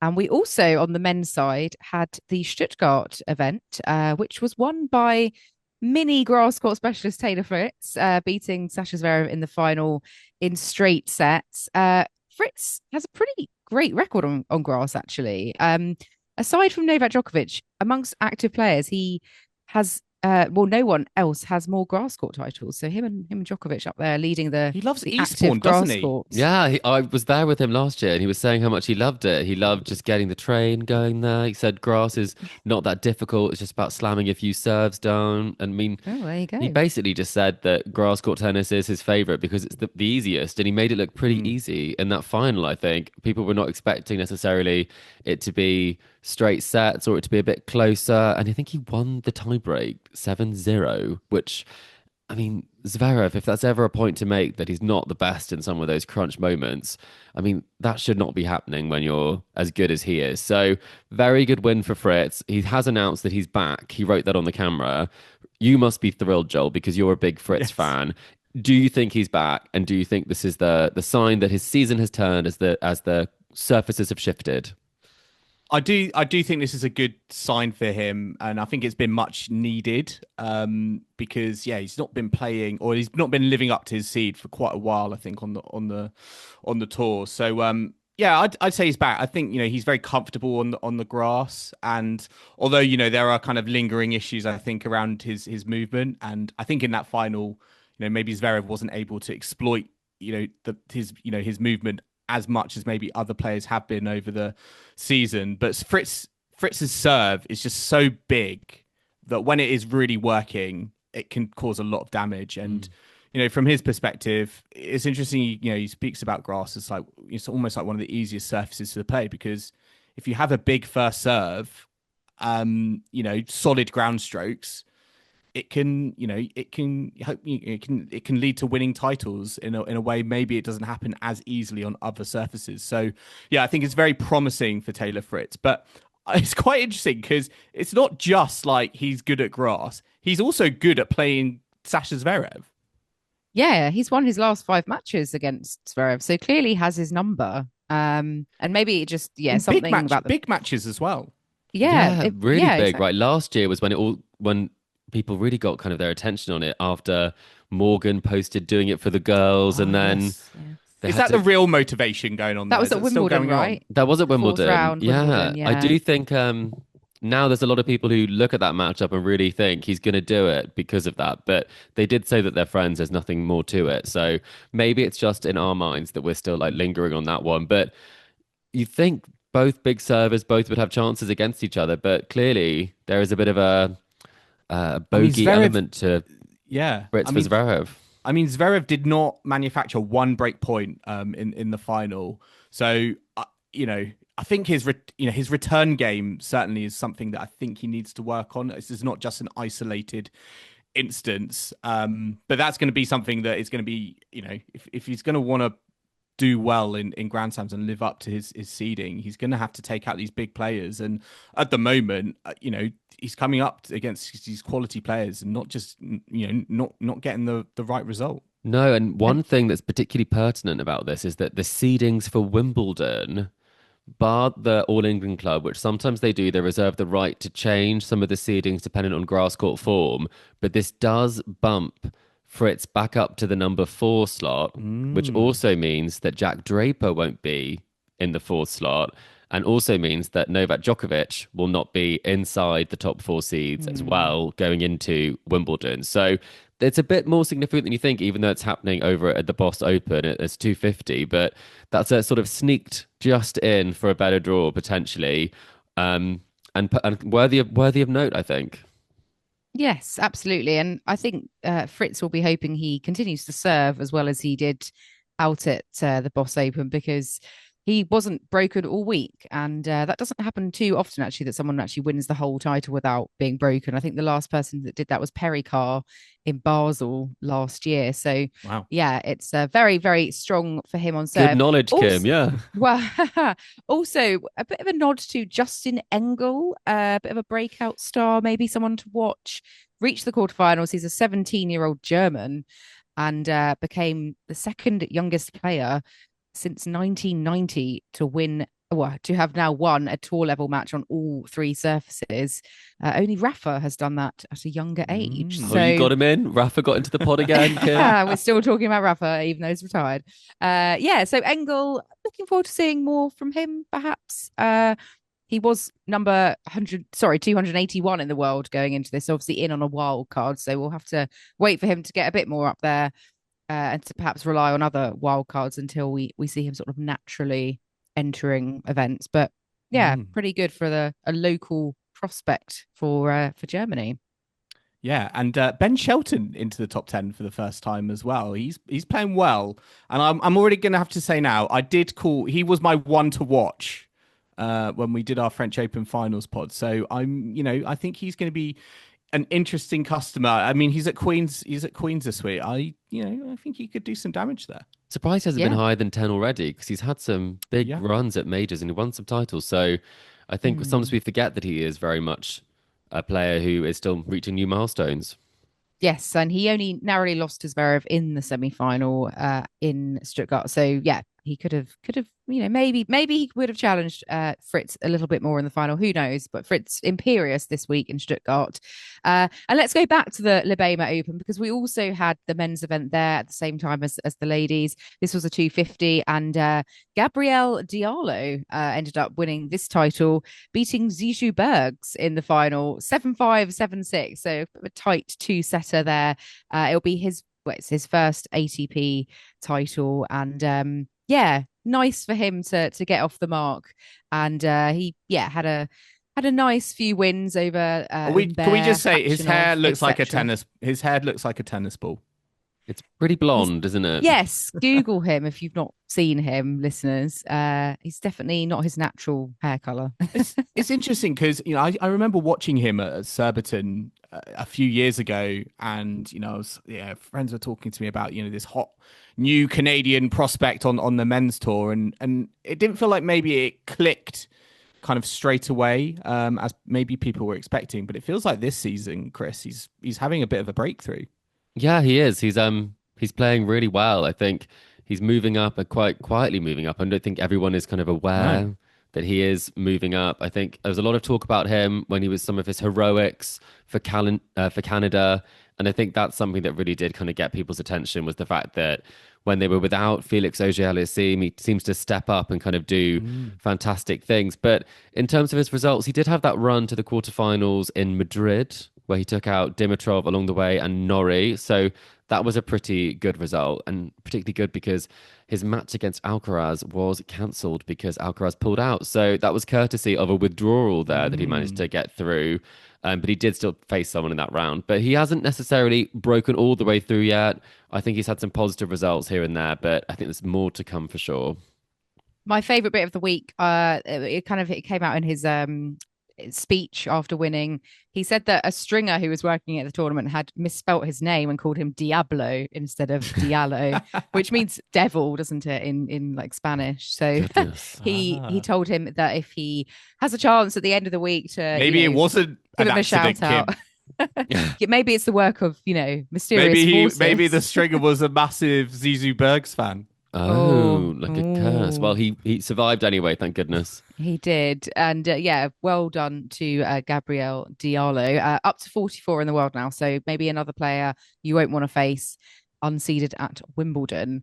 And we also, on the men's side, had the Stuttgart event, which was won by mini grass court specialist Taylor Fritz, beating Sacha Zverev in the final in straight sets. Fritz has a pretty great record on grass, actually. Aside from Novak Djokovic, amongst active players, he has no one else has more grass court titles. So him and Djokovic up there leading the He loves the active Eastbourne, doesn't grass he? courts. Yeah, I was there with him last year and he was saying how much he loved it. He loved just getting the train going there. He said grass is not that difficult. It's just about slamming a few serves down. And I mean, Oh, there you he go. basically just said that grass court tennis is his favorite because it's the easiest. And he made it look pretty Mm. easy in that final, I think. People were not expecting necessarily it to be straight sets or it to be a bit closer. And I think he won the tiebreak 7-0, which I mean, Zverev, if that's ever a point to make that he's not the best in some of those crunch moments, I mean, that should not be happening when you're as good as he is. So, very good win for Fritz. He has announced that he's back. He wrote that on the camera. You must be thrilled, Joel, because you're a big Fritz Yes. fan. Do you think he's back? And do you think this is the sign that his season has turned as the surfaces have shifted? I do think this is a good sign for him, and I think it's been much needed. Because yeah, he's not been playing, or he's not been living up to his seed for quite a while. I think on the tour. So yeah, I'd say he's back. I think he's very comfortable on the grass, and although there are kind of lingering issues, I think around his movement, and I think in that final, maybe Zverev wasn't able to exploit his movement as much as maybe other players have been over the season. But Fritz's serve is just so big that when it is really working, it can cause a lot of damage. And from his perspective, it's interesting. He speaks about grass as like it's almost like one of the easiest surfaces to play because if you have a big first serve, solid ground strokes, it can lead to winning titles in a way maybe it doesn't happen as easily on other surfaces. So yeah, I think it's very promising for Taylor Fritz, but it's quite interesting because it's not just like he's good at grass; he's also good at playing Sasha Zverev Yeah, he's won his last five matches against Zverev, so clearly has his number. And maybe it just in something about the big matches as well. Yeah, really yeah, big, exactly. right? Last year was when people really got kind of their attention on it after Morgan posted doing it for the girls, Oh and then Yes, yes. they Is had that the to. real motivation going on That there? was Is at that still Wimbledon, going on? right? That was at Fourth Wimbledon. round, Yeah, Wimbledon. I Yeah. do think now there's a lot of people who look at that matchup and really think he's going to do it because of that. But they did say that they're friends. There's nothing more to it. So maybe it's just in our minds that we're still like lingering on that one. But you think both big servers both would have chances against each other, but clearly there is a bit of a I mean, bogey element to yeah. Brits for Zverev. I mean, Zverev did not manufacture one break point in the final. So I think his return game certainly is something that I think he needs to work on. This is not just an isolated instance, but that's going to be something that is going to be if he's going to want to do well in Grand Slams and live up to his seeding, he's going to have to take out these big players. And at the moment, he's coming up against these quality players and not just not getting the right result. No, and And one thing that's particularly pertinent about this is that the seedings for Wimbledon, bar the All England Club, which sometimes they reserve the right to change some of the seedings depending on grass court form. But this does bump Fritz back up to the number four slot, which Mm. also means that Jack Draper won't be in the fourth slot, and also means that Novak Djokovic will not be inside the top four seeds as hmm, well going into Wimbledon. So it's a bit more significant than you think, even though it's happening over at the Boss Open at 250. But that's a sort of sneaked just in for a better draw potentially, and worthy of note, I think. yes, absolutely. And I think Fritz will be hoping he continues to serve as well as he did out at the Boss Open because he wasn't broken all week. And that doesn't happen too often, actually, that someone actually wins the whole title without being broken. I think the last person that did that was Perry Carr in Basel last year. So, Wow. yeah, it's very, very strong for him on Good serve. knowledge, Kim. Also, Yeah. well, also a bit of a nod to Justin Engel, a bit of a breakout star, maybe someone to watch. Reached the quarterfinals. He's a 17-year-old German and became the second youngest player since 1990 to win well, to have now won a tour level match on all three surfaces. Only Rafa has done that at a younger age. Oh, you So got him in. Rafa got into the pod again, Kim. we're still talking about Rafa, even though he's retired. Yeah, so Engel, looking forward to seeing more from him, perhaps. He was number 281 in the world going into this, obviously in on a wild card. So we'll have to wait for him to get a bit more up there and to perhaps rely on other wild cards until we see him sort of naturally entering events. But yeah, pretty good for a local prospect for Germany. Yeah, and Ben Shelton into the top 10 for the first time as well. He's playing well, and I'm already going to have to say now, he was my one to watch when we did our French Open finals pod. So I think he's going to be an interesting customer. I mean, he's at Queens this week. I think he could do some damage there. Surprised he hasn't been higher than 10 already, because he's had some big runs at majors and he won some titles. So I think sometimes we forget that he is very much a player who is still reaching new milestones. Yes, and he only narrowly lost to Zverev in the semi-final in Stuttgart. So yeah, he could have, maybe he would have challenged Fritz a little bit more in the final. Who knows? But Fritz imperious this week in Stuttgart. And let's go back to the Libema Open, because we also had the men's event there at the same time as the ladies. This was a 250, and Gabriel Diallo ended up winning this title, beating Zizou Bergs in the final 7-5, 7-6. So a tight two-setter there. It'll be it's his first ATP title, and yeah, nice for him to get off the mark. And he had a nice few wins over. Can we just say his hair looks like a tennis? His hair looks like a tennis ball. It's pretty blonde, isn't it? Yes, Google him if you've not seen him, listeners. He's definitely not his natural hair color. It's interesting because I remember watching him at Surbiton a few years ago, and friends were talking to me about this hot new Canadian prospect on the men's tour, and it didn't feel like maybe it clicked kind of straight away as maybe people were expecting, but it feels like this season, Chris, he's having a bit of a breakthrough. Yeah, he is. He's playing really well. I think he's moving up, quite quietly moving up. I don't think everyone is kind of aware that he is moving up. I think there was a lot of talk about him when he was some of his heroics for Canada. And I think that's something that really did kind of get people's attention, was the fact that when they were without Felix Auger-Aliassime, he seems to step up and kind of do fantastic things. But in terms of his results, he did have that run to the quarterfinals in Madrid, where he took out Dimitrov along the way and Norrie. So that was a pretty good result, and particularly good because his match against Alcaraz was cancelled because Alcaraz pulled out. So that was courtesy of a withdrawal there that he managed to get through. But he did still face someone in that round. But he hasn't necessarily broken all the way through yet. I think he's had some positive results here and there, but I think there's more to come for sure. My favorite bit of the week, it came out in his speech after winning. He said that a stringer who was working at the tournament had misspelt his name and called him Diablo instead of Diallo, which means devil, doesn't it, in like Spanish? So he told him that if he has a chance at the end of the week to maybe it wasn't give him a shout out. Maybe it's the work of mysterious forces. Maybe the stringer was a massive Zizou Bergs fan. Oh, like a curse. Well, he survived anyway, thank goodness. He did. And well done to Gabriel Diallo. Up to 44 in the world now. So maybe another player you won't want to face unseeded at Wimbledon.